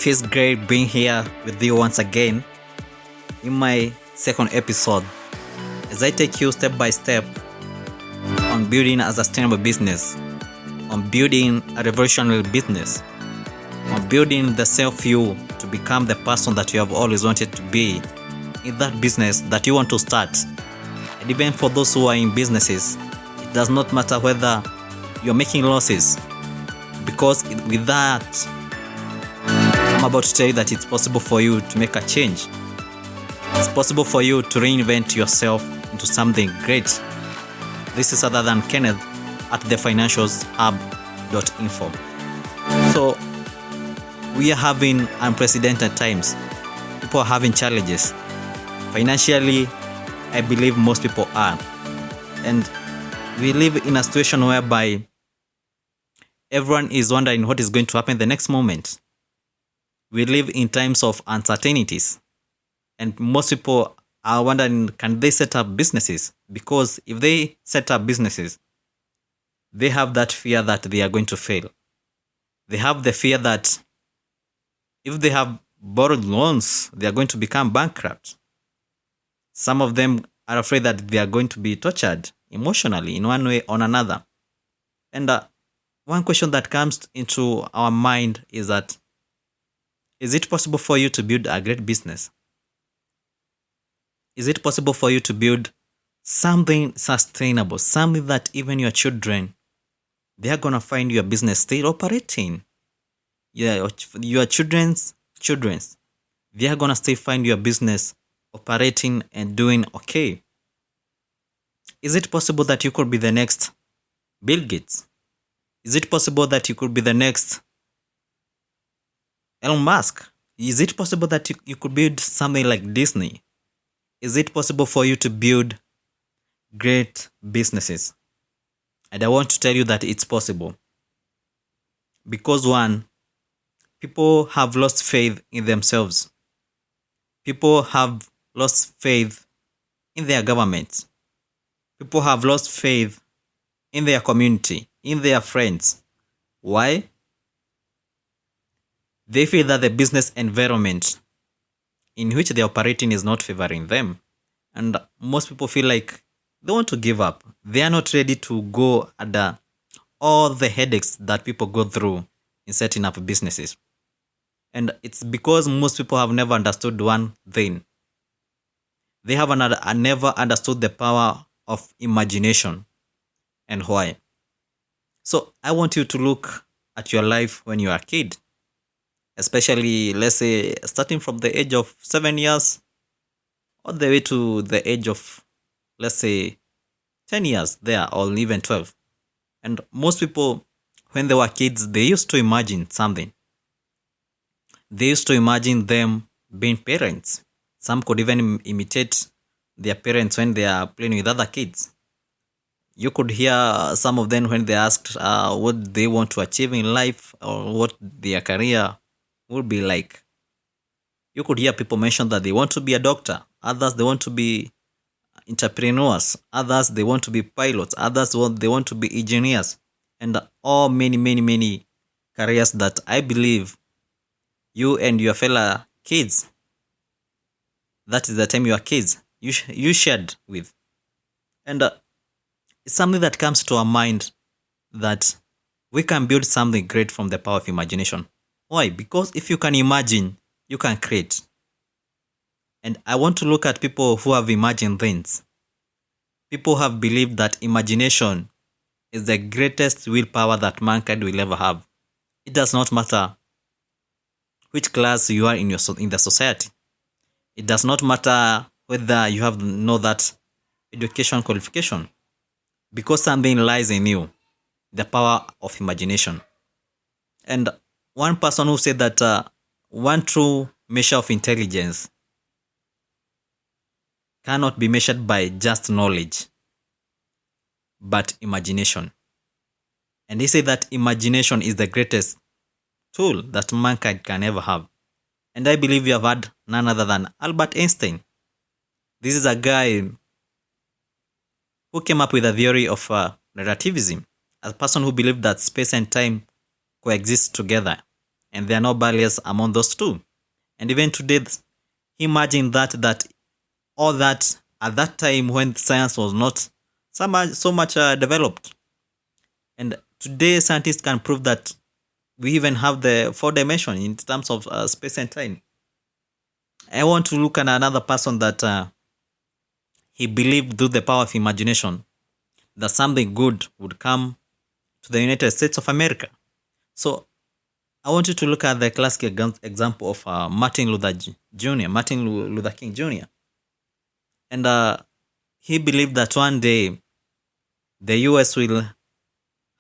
feels great being here with you once again in my second episode as I take you step by step on building a sustainable business, on building a revolutionary business, on building the self-you to become the person that you have always wanted to be in that business that you want to start. And even for those who are in businesses, it does not matter whether you're making losses, because with that, I'm about to tell you that it's possible for you to make a change. It's possible for you to reinvent yourself into something great. This is other than Kenneth at thefinancialshub.info. So we are having unprecedented times. People are having challenges. Financially, I believe most people are. And we live in a situation whereby everyone is wondering what is going to happen the next moment. We live in times of uncertainties. And most people are wondering, can they set up businesses? Because if they set up businesses, they have that fear that they are going to fail. They have the fear that if they have borrowed loans, they are going to become bankrupt. Some of them are afraid that they are going to be tortured emotionally in one way or another. And one question that comes into our mind is that, is it possible for you to build a great business? Is it possible for you to build something sustainable, something that even your children, they are going to find your business still operating? Yeah, your children's, they are going to still find your business operating and doing okay. Is it possible that you could be the next Bill Gates? Is it possible that you could be the next Elon Musk? Is it possible that you could build something like Disney? Is it possible for you to build great businesses? And I want to tell you that it's possible. Because one, people have lost faith in themselves. People have lost faith in their governments. People have lost faith in their community, in their friends. Why? They feel that the business environment in which they're operating is not favoring them. And most people feel like they want to give up. They are not ready to go under all the headaches that people go through in setting up businesses. And it's because most people have never understood one thing. They have never understood the power of imagination. And why? So I want you to look at your life when you are a kid. Especially, let's say, starting from the age of 7 years all the way to the age of, let's say, 10 years there, or even 12. And most people, when they were kids, they used to imagine something. They used to imagine them being parents. Some could even imitate their parents when they are playing with other kids. You could hear some of them when they asked what they want to achieve in life or what their career would be like. You could hear people mention that they want to be a doctor. Others, they want to be entrepreneurs. Others, they want to be pilots. Others, they want to be engineers. And all many careers that I believe you and your fellow kids, that is the time you are kids, you shared with. And it's something that comes to our mind that we can build something great from the power of imagination. Why? Because if you can imagine, you can create. And I want to look at people who have imagined things. People have believed that imagination is the greatest willpower that mankind will ever have. It does not matter which class you are in the society. It does not matter whether you have that education qualification. Because something lies in you, the power of imagination. And one person who said that one true measure of intelligence cannot be measured by just knowledge, but imagination. And he said that imagination is the greatest tool that mankind can ever have. And I believe you have had none other than Albert Einstein. This is a guy who came up with a theory of relativism, a person who believed that space and time coexist together. and there are no barriers among those two. And even today, imagine that all that at that time when science was not so much developed. And today, scientists can prove that we even have the four dimension in terms of space and time. I want to look at another person that he believed through the power of imagination that something good would come to the United States of America. So I want you to look at the classic example of Martin Luther Jr., Martin Luther King Jr. And he believed that one day the US will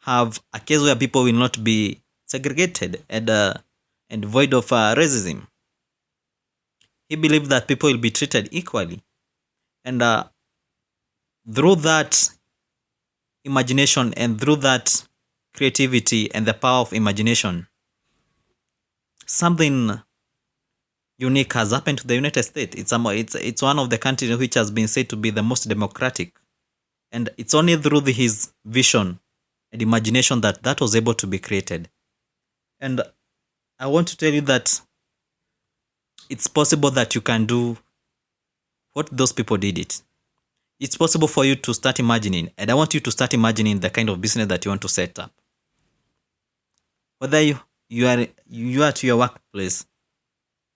have a case where people will not be segregated and void of racism. He believed that people will be treated equally. And through that imagination and through that creativity and the power of imagination, something unique has happened to the United States. It's one of the countries which has been said to be the most democratic. And it's only through his vision and imagination that was able to be created. And I want to tell you that it's possible that you can do what those people did it. It's possible for you to start imagining, and I want you to start imagining the kind of business that you want to set up. Whether you are at your workplace,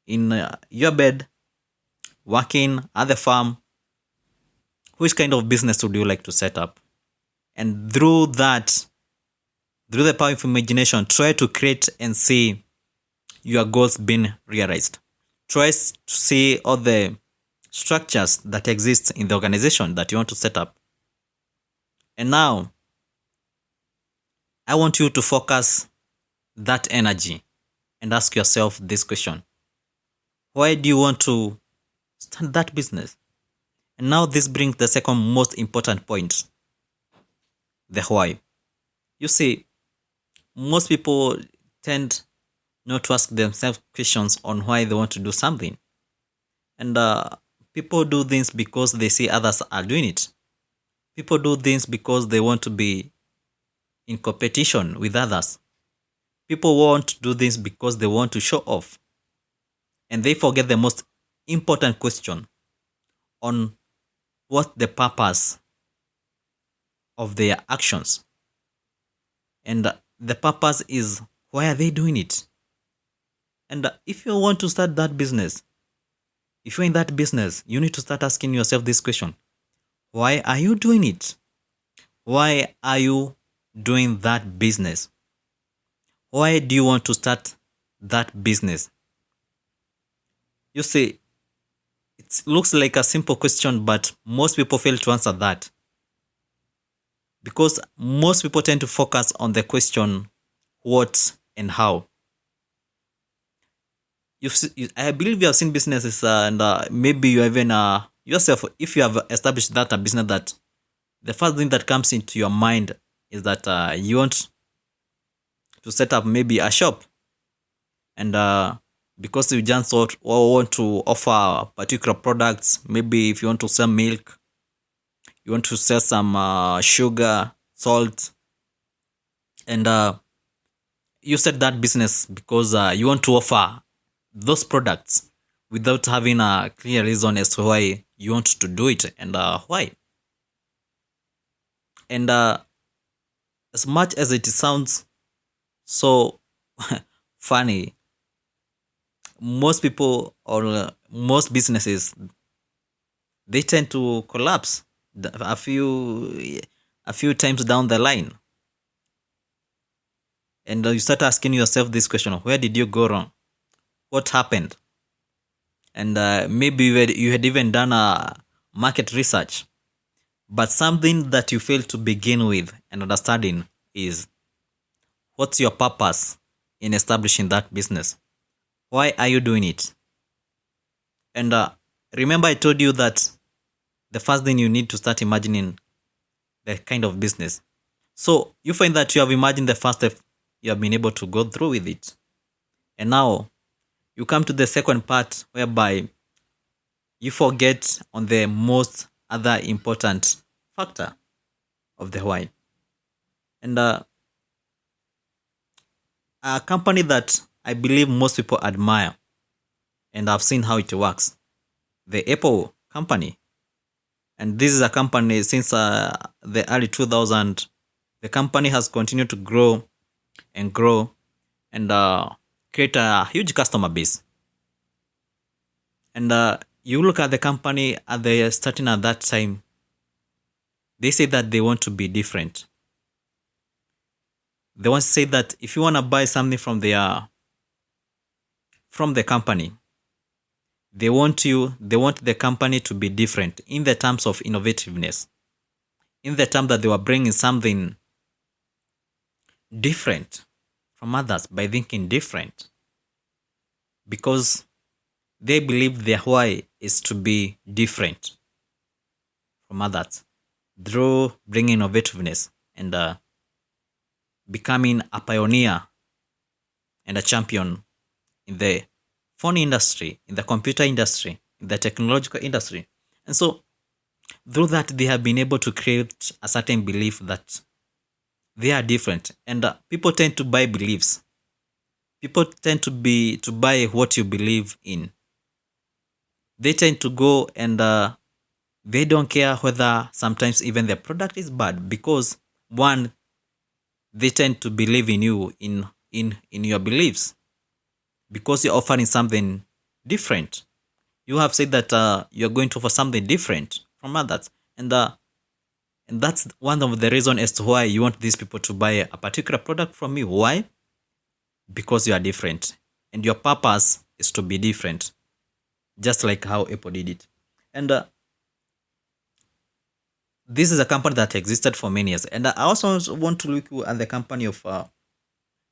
in your bed, working at the farm, which kind of business would you like to set up? And through that, through the power of imagination, try to create and see your goals being realized. Try to see all the structures that exist in the organization that you want to set up. And now, I want you to focus that energy and ask yourself this question. Why do you want to start that business? And now this brings the second most important point. The why. You see, most people tend not to ask themselves questions on why they want to do something. And people do things because they see others are doing it. People do things because they want to be in competition with others. People want to do things because they want to show off. And they forget the most important question on what the purpose of their actions. And the purpose is, why are they doing it? And if you want to start that business, if you're in that business, you need to start asking yourself this question. Why are you doing it? Why are you doing that business? Why do you want to start that business? You see, it looks like a simple question, but most people fail to answer that. Because most people tend to focus on the question, what and how. I believe you have seen businesses and maybe you even yourself, if you have established that a business, that the first thing that comes into your mind is that you want to set up maybe a shop. And because you just want to offer particular products, maybe if you want to sell milk, you want to sell some sugar, salt, and you set that business because you want to offer those products without having a clear reason as to why you want to do it and why. And as much as it sounds so funny, most people or most businesses, they tend to collapse a few times down the line. And you start asking yourself this question: where did you go wrong? What happened? And maybe you had even done a market research, but something that you fail to begin with and understanding is, what's your purpose in establishing that business? Why are you doing it? And remember I told you that the first thing you need to start imagining the kind of business. So you find that you have imagined the first step, you have been able to go through with it. And now you come to the second part, whereby you forget on the most other important factor of the why. And a company that I believe most people admire, and I've seen how it works. The Apple company, and this is a company since the early 2000s. The company has continued to grow and grow and create a huge customer base. And you look at the company at the starting at that time, they say that they want to be different. They want to say that if you want to buy something from the company, they want the company to be different in the terms of innovativeness, in the term that they were bringing something different from others by thinking different, because they believe their why is to be different from others through bringing innovativeness and becoming a pioneer and a champion in the phone industry, in the computer industry, in the technological industry. And so through that, they have been able to create a certain belief that they are different. And people tend to buy beliefs. People tend to buy what you believe in. They tend to go and they don't care whether sometimes even the product is bad, because one, they tend to believe in you, in your beliefs, because you're offering something different. You have said that you're going to offer something different from others, and that's one of the reasons as to why you want these people to buy a particular product from you. Why? Because you are different, and your purpose is to be different, just like how Apple did it. And this is a company that existed for many years. And I also want to look at the company of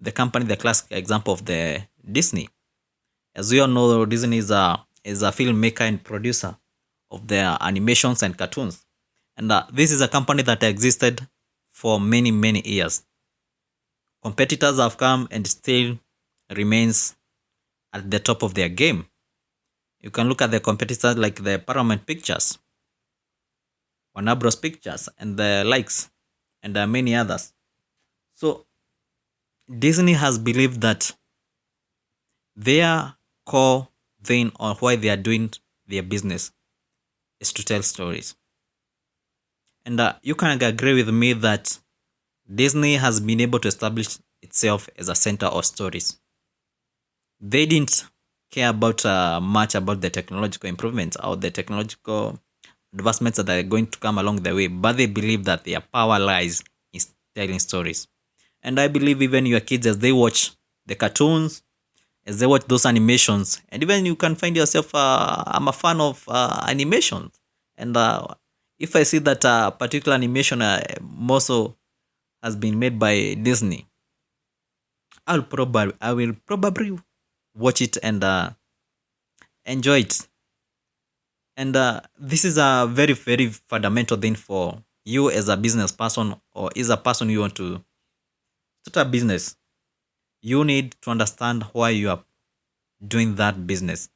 the classic example of the Disney. As we all know, Disney is a filmmaker and producer of their animations and cartoons. And this is a company that existed for many, many years. Competitors have come and still remains at the top of their game. You can look at the competitors like the Paramount Pictures, Warner Bros. Pictures, and the likes, and many others. So Disney has believed that their core thing on why they are doing their business is to tell stories. And you can agree with me that Disney has been able to establish itself as a center of stories. They didn't care about much about the technological improvements or the technological advancements that are going to come along the way, but they believe that their power lies in telling stories. And I believe even your kids, as they watch the cartoons, as they watch those animations, and even you can find yourself, I'm a fan of animations. And if I see that a particular animation more so has been made by Disney, I will probably watch it and enjoy it. And this is a very, very fundamental thing for you as a business person, or as a person you want to start a business. You need to understand why you are doing that business.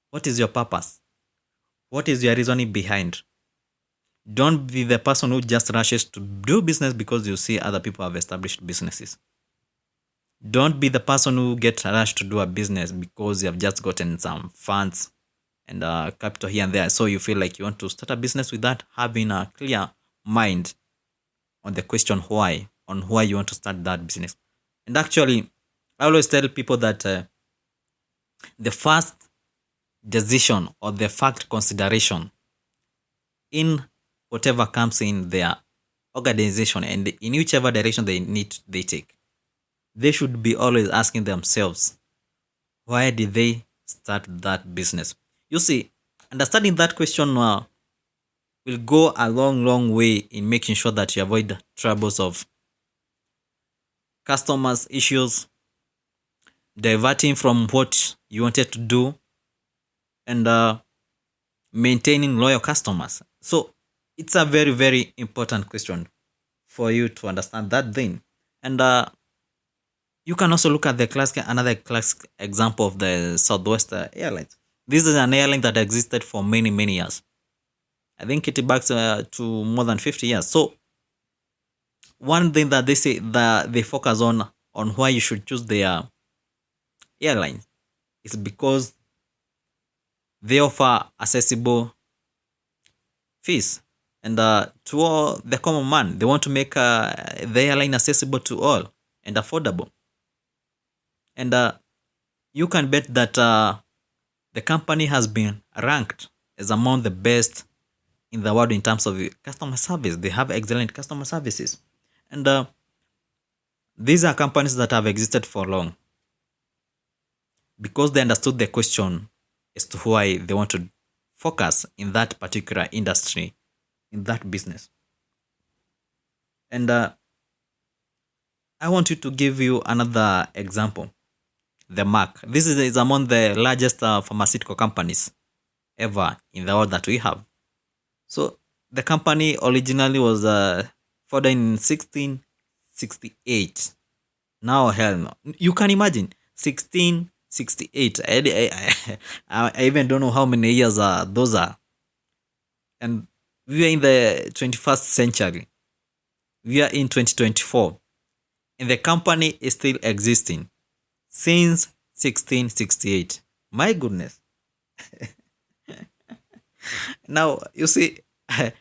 What is your purpose? What is your reasoning behind? Don't be the person who just rushes to do business because you see other people have established businesses. Don't be the person who gets rushed to do a business because you have just gotten some funds and capital here and there. So you feel like you want to start a business without having a clear mind on the question why you want to start that business. And actually, I always tell people that the first decision or the fact consideration in whatever comes in their organization and in whichever direction they take, they should be always asking themselves, why did they start that business? You see, understanding that question will go a long, long way in making sure that you avoid troubles of customers' issues, diverting from what you wanted to do, and maintaining loyal customers. So it's a very, very important question for you to understand that thing. And you can also look at another classic example of the Southwest Airlines. This is an airline that existed for many, many years. I think it backs to more than 50 years. So one thing that they say that they focus on why you should choose their airlines is because they offer accessible fees. And to all the common man, they want to make the airline accessible to all and affordable. And you can bet that the company has been ranked as among the best in the world in terms of customer service. They have excellent customer services. And these are companies that have existed for long because they understood the question as to why they want to focus in that particular industry, in that business. And I want you to give you another example. The Merck. This is among the largest pharmaceutical companies ever in the world that we have. So the company originally was founded in 1668. Now, hell no. You can imagine 1668. I even don't know how many years those are. And we are in the 21st century. We are in 2024. And the company is still existing since 1668. My goodness. Now, you see, I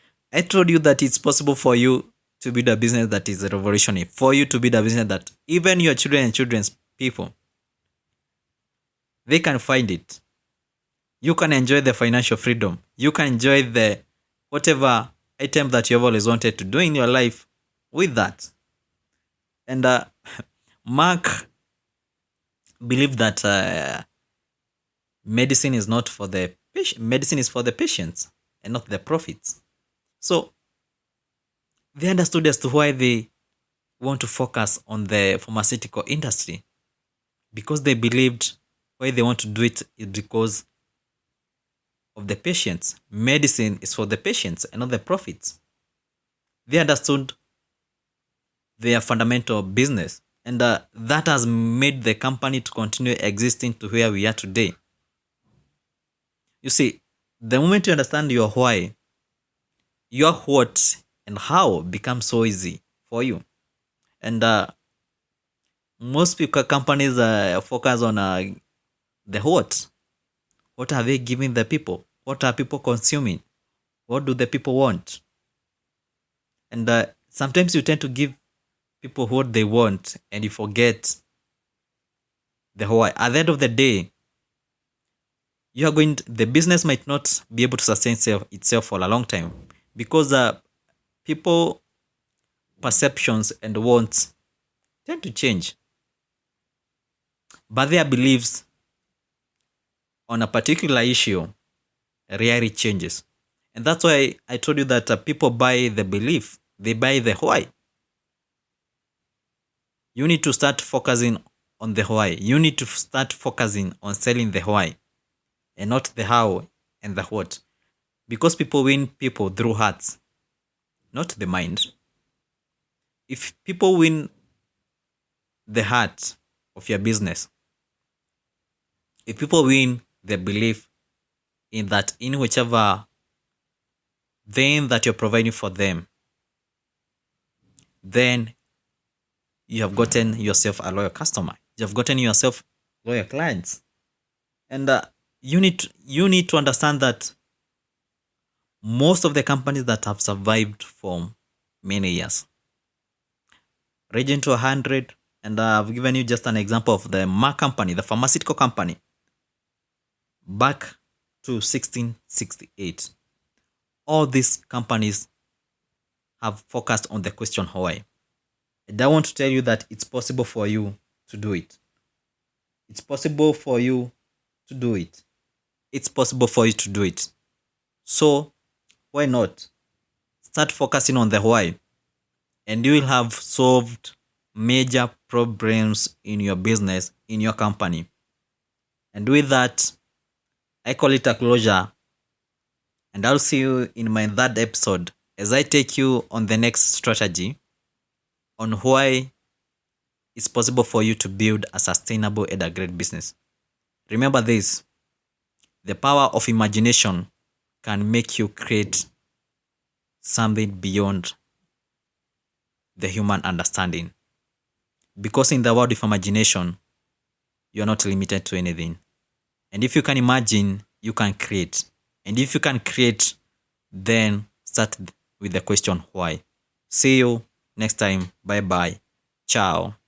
told you that it's possible for you to build a business that is revolutionary, for you to build a business that even your children and children's people, they can find it. You can enjoy the financial freedom. You can enjoy the whatever item that you've always wanted to do in your life with that. And Mark believed that medicine is not for the patient. Medicine is for the patients and not the profits. So they understood as to why they want to focus on the pharmaceutical industry, because they believed why they want to do it is because of the patients. Medicine is for the patients and not the profits. They understood their fundamental business, and that has made the company to continue existing to where we are today. You see, the moment you understand your why, your what and how becomes so easy for you. And most people, companies focus on the what. What are they giving the people? What are people consuming? What do the people want? And sometimes you tend to give people what they want and you forget the why. At the end of the day, you are the business might not be able to sustain itself for a long time because people perceptions and wants tend to change, but their beliefs on a particular issue rarely changes. And that's why I told you that people buy the belief, they buy the why. You need to start focusing on the why. You need to start focusing on selling the why and not the how and the what. Because people win people through hearts, not the mind. If people win the heart of your business, if people win the belief in that, in whichever thing that you're providing for them, then you have gotten yourself a loyal customer. You have gotten yourself loyal clients. And you need to understand that most of the companies that have survived for many years, ranging to 100, and I've given you just an example of the Merck company, the pharmaceutical company, back to 1668. All these companies have focused on the question why. And I want to tell you that it's possible for you to do it. It's possible for you to do it. It's possible for you to do it. So, why not? Start focusing on the why, and you will have solved major problems in your business, in your company. And with that, I call it a closure. And I'll see you in my third episode as I take you on the next strategy on why it's possible for you to build a sustainable and a great business. Remember this: the power of imagination can make you create something beyond the human understanding. Because in the world of imagination, you're not limited to anything. And if you can imagine, you can create. And if you can create, then start with the question why. See you next time. Bye bye. Ciao.